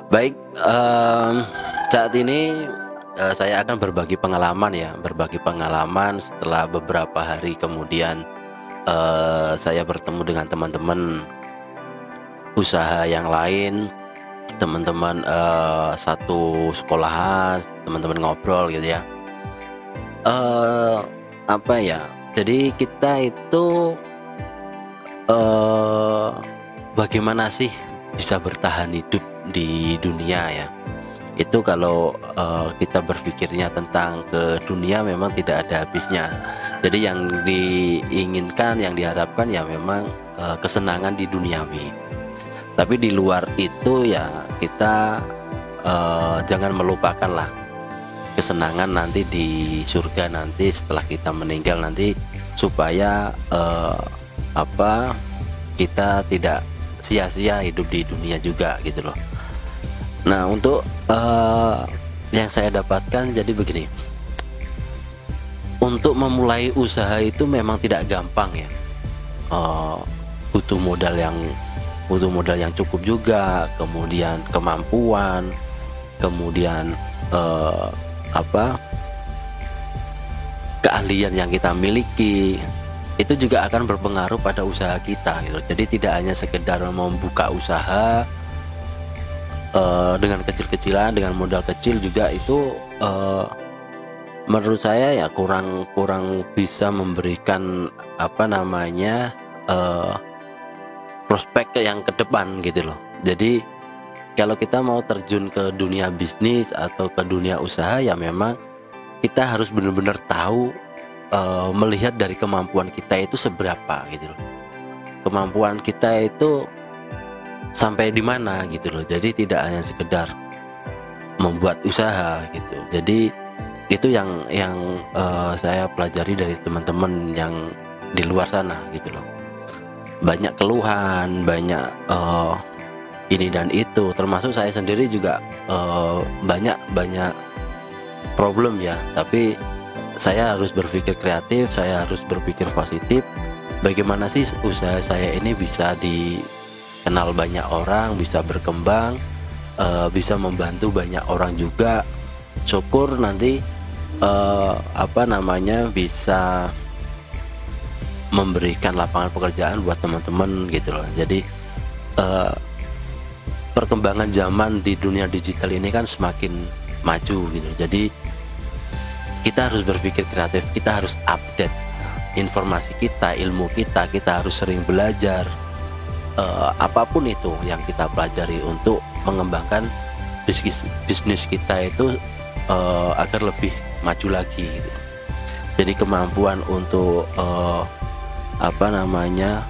Baik, saat ini saya akan berbagi pengalaman ya, berbagi pengalaman setelah beberapa hari kemudian saya bertemu dengan teman-teman usaha yang lain, teman-teman satu sekolahan, teman-teman ngobrol gitu ya. Eh apa ya? Jadi kita itu eh bagaimana sih bisa bertahan hidup di dunia ya? Itu kalau kita berpikirnya tentang ke dunia memang tidak ada habisnya. Jadi yang diinginkan, yang diharapkan ya memang kesenangan di duniawi. Tapi di luar itu ya kita jangan melupakanlah kesenangan nanti di surga nanti setelah kita meninggal nanti, supaya apa kita tidak sia-sia hidup di dunia juga gitu loh. Nah, untuk yang saya dapatkan jadi begini, untuk memulai usaha itu memang tidak gampang ya. Eh, butuh modal yang cukup juga, kemudian kemampuan, kemudian eh, apa keahlian yang kita miliki itu juga akan berpengaruh pada usaha kita gitu. Jadi tidak hanya sekedar membuka usaha dengan kecil-kecilan, dengan modal kecil juga itu menurut saya ya kurang bisa memberikan apa namanya prospek yang ke depan gitu loh. Jadi kalau kita mau terjun ke dunia bisnis atau ke dunia usaha ya memang kita harus benar-benar tahu, melihat dari kemampuan kita itu seberapa gitu loh. Kemampuan kita itu sampai di mana gitu loh. Jadi tidak hanya sekedar membuat usaha gitu. Jadi itu yang saya pelajari dari teman-teman yang di luar sana gitu loh. Banyak keluhan, banyak ini dan itu, termasuk saya sendiri juga banyak problem ya. Tapi saya harus berpikir kreatif, saya harus berpikir positif. Bagaimana sih usaha saya ini bisa dikenal banyak orang, bisa berkembang, bisa membantu banyak orang juga. Syukur nanti apa namanya bisa memberikan lapangan pekerjaan buat teman-teman gitu loh. Jadi perkembangan zaman di dunia digital ini kan semakin maju gitu. Jadi kita harus berpikir kreatif, kita harus update informasi kita, ilmu kita, kita harus sering belajar apapun itu yang kita pelajari untuk mengembangkan bisnis kita itu agar lebih maju lagi gitu. Jadi kemampuan untuk apa namanya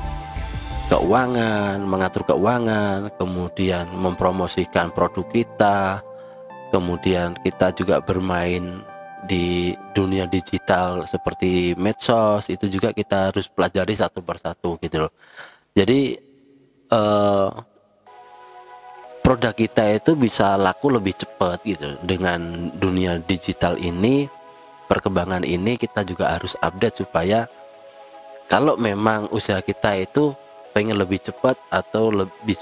keuangan, mengatur keuangan, kemudian mempromosikan produk kita, kemudian kita juga bermain di dunia digital seperti medsos, itu juga kita harus pelajari satu persatu gitu loh. Jadi produk kita itu bisa laku lebih cepat gitu. Dengan dunia digital ini, perkembangan ini kita juga harus update supaya kalau memang usaha kita itu pengen lebih cepat atau lebih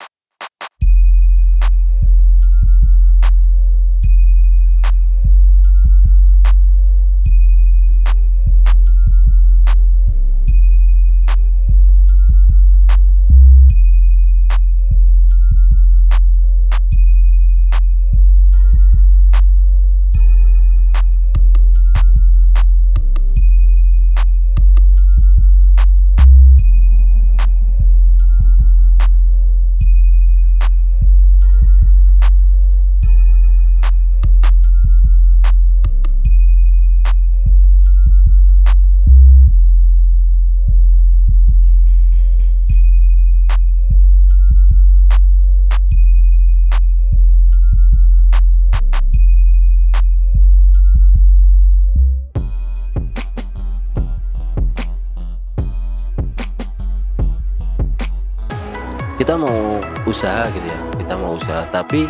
kita mau usaha gitu ya, kita mau usaha tapi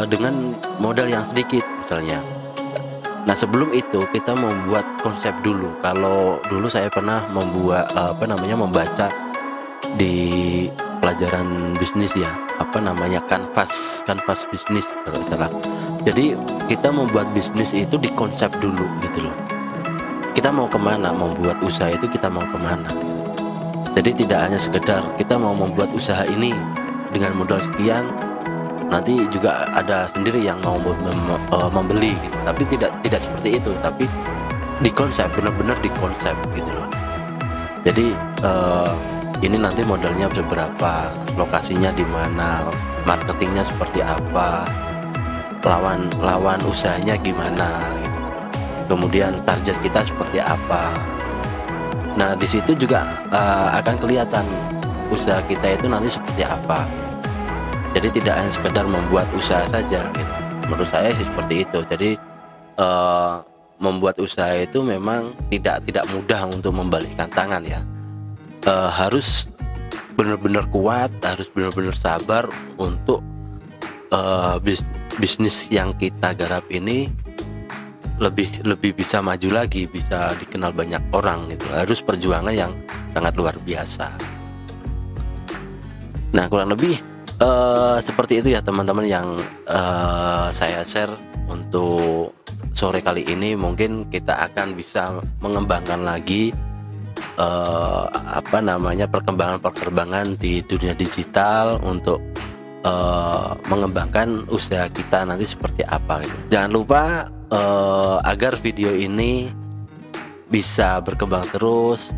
dengan modal yang sedikit misalnya. Nah, sebelum itu kita membuat konsep dulu. Kalau dulu saya pernah membuat apa namanya membaca di pelajaran bisnis ya, apa namanya, kanvas bisnis kalau nggak salah. Jadi kita membuat bisnis itu dikonsep dulu gitu loh, kita mau kemana, mau buat usaha itu kita mau kemana. Jadi tidak hanya sekedar kita mau membuat usaha ini dengan modal sekian, nanti juga ada sendiri yang mau membeli gitu. Tapi tidak seperti itu, tapi dikonsep, benar-benar dikonsep gitu loh. Jadi ini nanti modalnya seberapa, lokasinya di mana, marketingnya seperti apa, lawan usahanya gimana gitu. Kemudian target kita seperti apa. Nah di situ juga akan kelihatan usaha kita itu nanti seperti apa. Jadi tidak hanya sekedar membuat usaha saja gitu. Menurut saya sih seperti itu. Jadi membuat usaha itu memang tidak mudah untuk membalikkan tangan ya. Harus benar-benar kuat, harus benar-benar sabar untuk bisnis yang kita garap ini lebih bisa maju lagi, bisa dikenal banyak orang gitu. Harus perjuangan yang sangat luar biasa. Nah kurang lebih seperti itu ya teman-teman yang saya share untuk sore kali ini. Mungkin kita akan bisa mengembangkan lagi apa namanya, perkembangan di dunia digital untuk mengembangkan usaha kita nanti seperti apa gitu. Jangan lupa agar video ini bisa berkembang terus,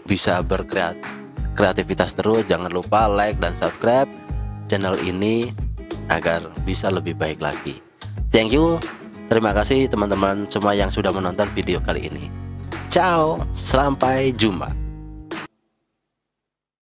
bisa berkreativitas terus, jangan lupa like dan subscribe channel ini agar bisa lebih baik lagi. Thank you, terima kasih teman-teman semua yang sudah menonton video kali ini. Ciao, sampai jumpa.